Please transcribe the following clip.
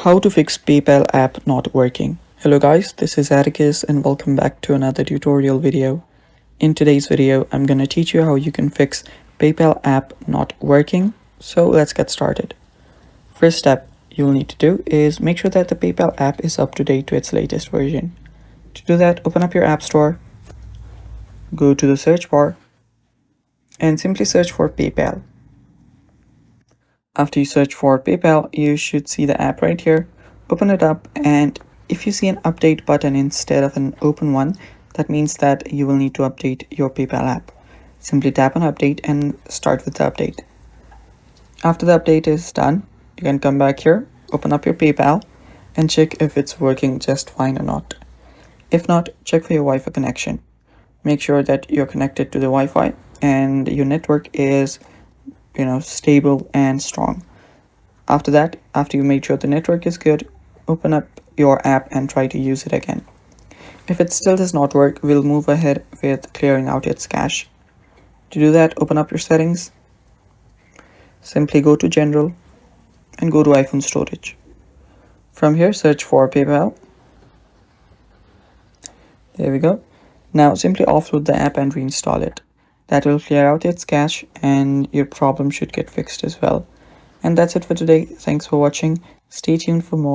How to fix PayPal app not working. Hello guys, this is Atticus and welcome back to another tutorial video. In today's video, I'm going to teach you how you can fix PayPal app not working. So let's get started. First step you'll need to do is make sure that the PayPal app is up to date to its latest version. To do that, open up your app store, go to the search bar and simply search for PayPal. After you search for PayPal, you should see the app right here. Open it up, and if you see an update button instead of an open one, that means that you will need to update your PayPal app. Simply tap on update and start with the update. After the update is done, you can come back here, open up your PayPal and check if it's working just fine or not. If not, check for your Wi-Fi connection. Make sure that you're connected to the Wi-Fi and your network is stable and strong. After that, after you make sure the network is good, open up your app and try to use it again. If it still does not work, we'll move ahead with clearing out its cache. To do that, open up your settings, simply go to general and go to iPhone storage. From here, search for PayPal. There we go. Now simply offload the app and reinstall it. That will clear out its cache and your problem should get fixed as well. And that's it for today. Thanks for watching. Stay tuned for more.